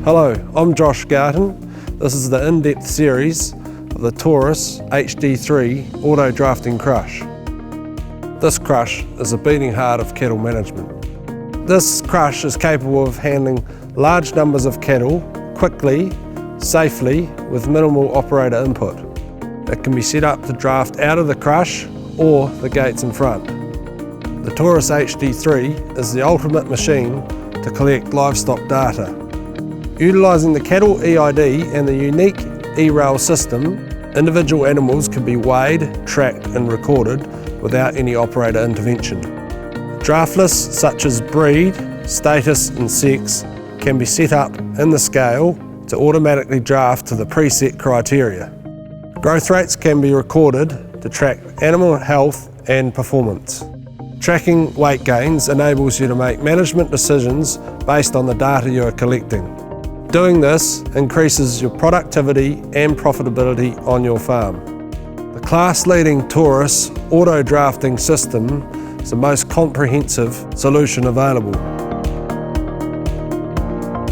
Hello, I'm Josh Garton. This is the in-depth series of the Taurus HD3 Auto Drafting Crush. This crush is the beating heart of cattle management. This crush is capable of handling large numbers of cattle quickly, safely, with minimal operator input. It can be set up to draft out of the crush or the gates in front. The Taurus HD3 is the ultimate machine to collect livestock data. Utilising the cattle EID and the unique e-rail system, individual animals can be weighed, tracked and recorded without any operator intervention. Draft lists such as breed, status and sex can be set up in the scale to automatically draft to the preset criteria. Growth rates can be recorded to track animal health and performance. Tracking weight gains enables you to make management decisions based on the data you are collecting. Doing this increases your productivity and profitability on your farm. The class-leading Taurus Auto Drafting System is the most comprehensive solution available.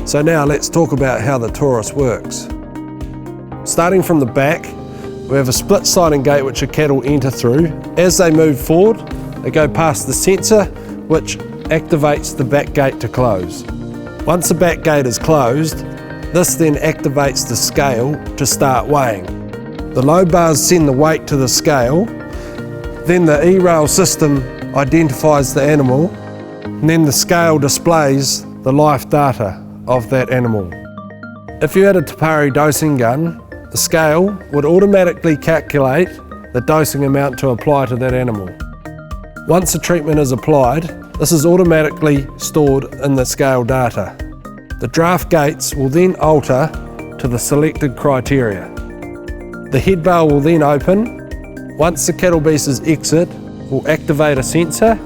So now let's talk about how the Taurus works. Starting from the back, we have a split sliding gate which the cattle enter through. As they move forward, they go past the sensor which activates the back gate to close. Once the back gate is closed, this then activates the scale to start weighing. The load bars send the weight to the scale, then the e-rail system identifies the animal, and then the scale displays the life data of that animal. If you had a Pari dosing gun, the scale would automatically calculate the dosing amount to apply to that animal. Once the treatment is applied, this is automatically stored in the scale data. The draft gates will then alter to the selected criteria. The head bar will then open. Once the cattle beast's exit, will activate a sensor,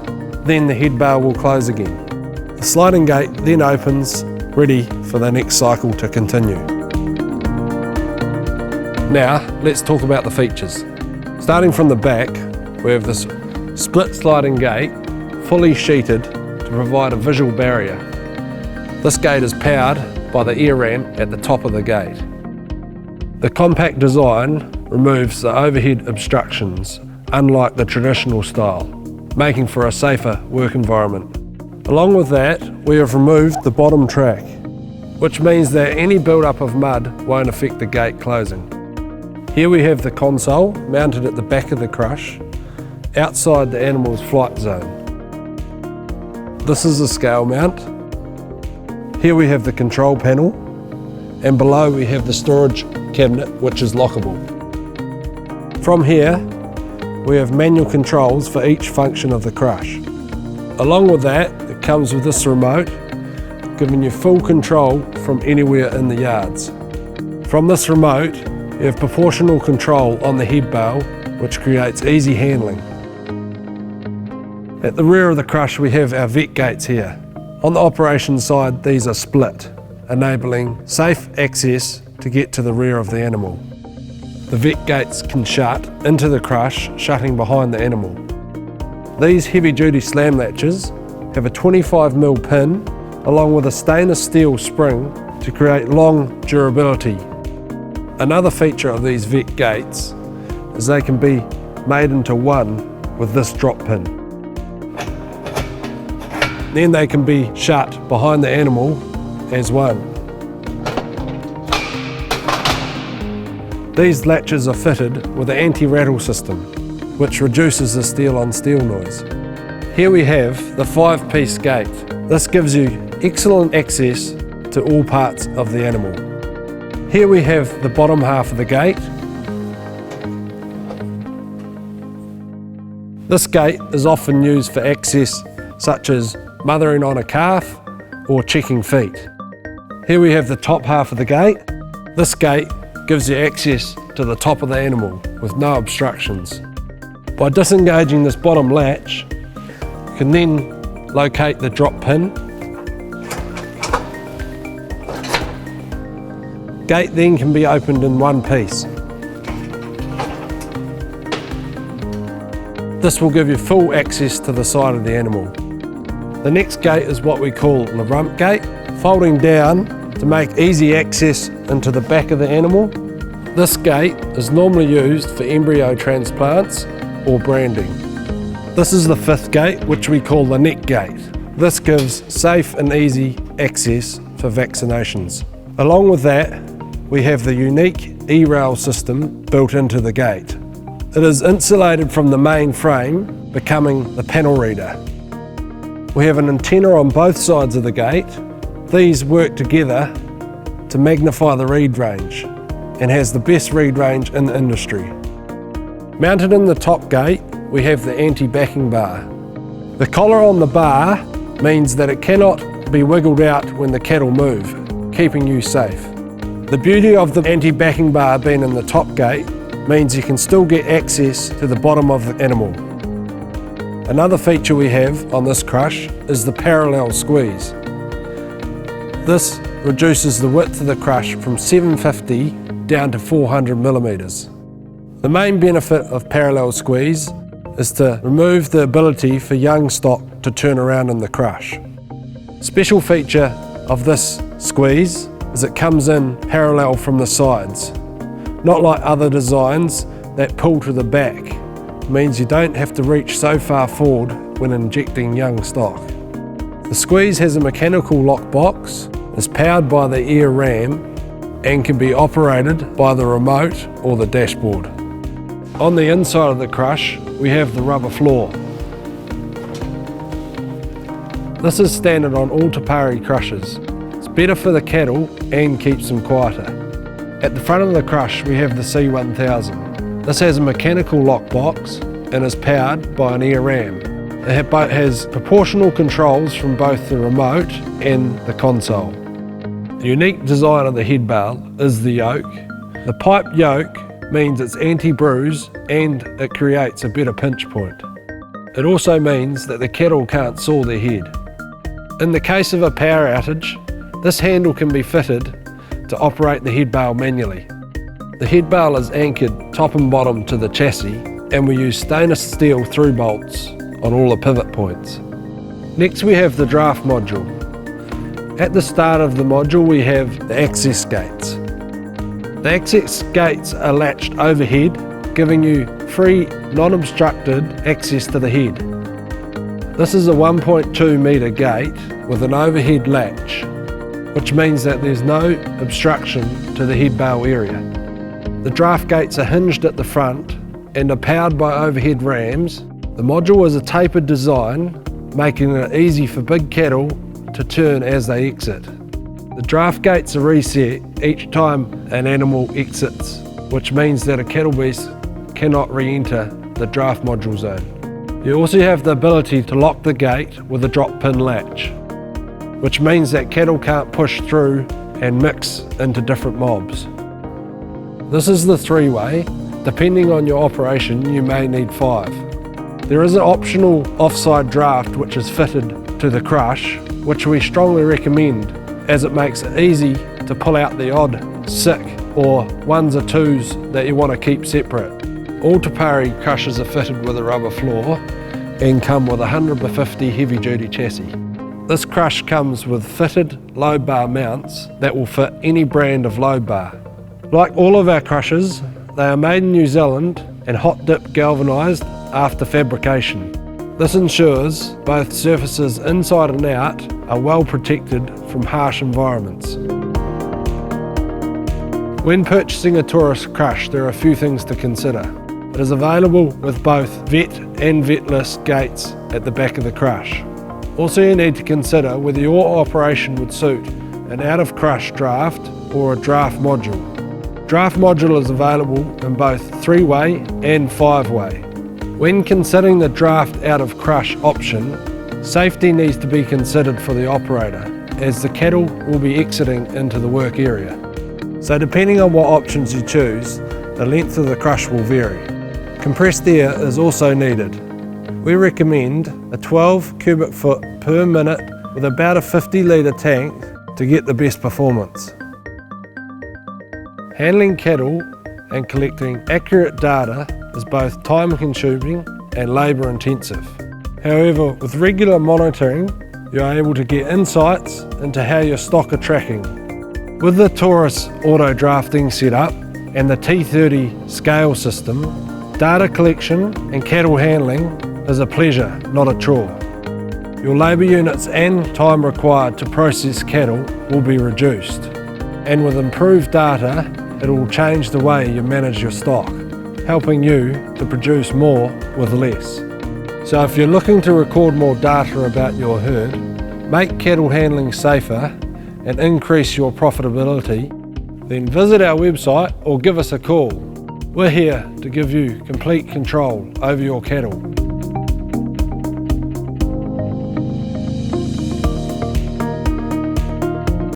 then the head bar will close again. The sliding gate then opens, ready for the next cycle to continue. Now, let's talk about the features. Starting from the back, we have this split sliding gate, fully sheeted to provide a visual barrier. This gate is powered by the air ramp at the top of the gate. The compact design removes the overhead obstructions, unlike the traditional style, making for a safer work environment. Along with that, we have removed the bottom track, which means that any build-up of mud won't affect the gate closing. Here we have the console mounted at the back of the crush, outside the animal's flight zone. This is the scale mount. Here we have the control panel, and below we have the storage cabinet, which is lockable. From here, we have manual controls for each function of the crush. Along with that, it comes with this remote, giving you full control from anywhere in the yards. From this remote, you have proportional control on the head bar, which creates easy handling. At the rear of the crush, we have our vet gates here. On the operation side, these are split, enabling safe access to get to the rear of the animal. The vet gates can shut into the crush, shutting behind the animal. These heavy-duty slam latches have a 25mm pin along with a stainless steel spring to create long durability. Another feature of these vet gates is they can be made into one with this drop pin. Then they can be shut behind the animal as one. These latches are fitted with an anti-rattle system, which reduces the steel-on-steel noise. Here we have the 5-piece gate. This gives you excellent access to all parts of the animal. Here we have the bottom half of the gate. This gate is often used for access such as mothering on a calf or checking feet. Here we have the top half of the gate. This gate gives you access to the top of the animal with no obstructions. By disengaging this bottom latch, you can then locate the drop pin. Gate then can be opened in one piece. This will give you full access to the side of the animal. The next gate is what we call the rump gate. Folding down, to make easy access into the back of the animal. This gate is normally used for embryo transplants or branding. This is the fifth gate, which we call the neck gate. This gives safe and easy access for vaccinations. Along with that, we have the unique e-rail system built into the gate. It is insulated from the main frame, becoming the panel reader. We have an antenna on both sides of the gate. These work together to magnify the read range and has the best read range in the industry. Mounted in the top gate, we have the anti-backing bar. The collar on the bar means that it cannot be wiggled out when the cattle move, keeping you safe. The beauty of the anti-backing bar being in the top gate means you can still get access to the bottom of the animal. Another feature we have on this crush is the parallel squeeze. This reduces the width of the crush from 750 down to 400 millimeters. The main benefit of parallel squeeze is to remove the ability for young stock to turn around in the crush. Special feature of this squeeze is it comes in parallel from the sides. Not like other designs that pull to the back, means you don't have to reach so far forward when injecting young stock. The squeeze has a mechanical lock box, is powered by the ear ram and can be operated by the remote or the dashboard. On the inside of the crush, we have the rubber floor. This is standard on all Pari crushes. It's better for the cattle and keeps them quieter. At the front of the crush, we have the C1000. This has a mechanical lock box and is powered by an ear ram. It has proportional controls from both the remote and the console. The unique design of the head bale is the yoke. The pipe yoke means it's anti-bruise and it creates a better pinch point. It also means that the cattle can't saw their head. In the case of a power outage, this handle can be fitted to operate the head bale manually. The head bale is anchored top and bottom to the chassis, and we use stainless steel through bolts on all the pivot points. Next we have the draft module. At the start of the module we have the access gates. The access gates are latched overhead, giving you free, non-obstructed access to the head. This is a 1.2 metre gate with an overhead latch, which means that there's no obstruction to the head bale area. The draft gates are hinged at the front and are powered by overhead rams. The module is a tapered design, making it easy for big cattle to turn as they exit. The draft gates are reset each time an animal exits, which means that a cattle beast cannot re-enter the draft module zone. You also have the ability to lock the gate with a drop pin latch, which means that cattle can't push through and mix into different mobs. This is the three-way. Depending on your operation, you may need 5. There is an optional offside draft which is fitted to the crush, which we strongly recommend as it makes it easy to pull out the odd sick or 1s or 2s that you want to keep separate. All Pari crushes are fitted with a rubber floor and come with a 100x50 heavy duty chassis. This crush comes with fitted load bar mounts that will fit any brand of load bar. Like all of our crushes, they are made in New Zealand and hot dip galvanised after fabrication. This ensures both surfaces inside and out are well protected from harsh environments. When purchasing a Taurus crush, there are a few things to consider. It is available with both vet and vetless gates at the back of the crush. Also, you need to consider whether your operation would suit an out-of-crush draft or a draft module. Draft module is available in both 3-way and 5-way. When considering the draft out-of-crush option, safety needs to be considered for the operator, as the cattle will be exiting into the work area. So depending on what options you choose, the length of the crush will vary. Compressed air is also needed. We recommend a 12 cubic foot per minute with about a 50 litre tank to get the best performance. Handling cattle and collecting accurate data is both time consuming and labour intensive. However, with regular monitoring, you're able to get insights into how your stock are tracking. With the Taurus Auto Drafting setup and the T30 scale system, data collection and cattle handling is a pleasure, not a chore. Your labour units and time required to process cattle will be reduced. And with improved data, it will change the way you manage your stock, helping you to produce more with less. So if you're looking to record more data about your herd, make cattle handling safer and increase your profitability, then visit our website or give us a call. We're here to give you complete control over your cattle.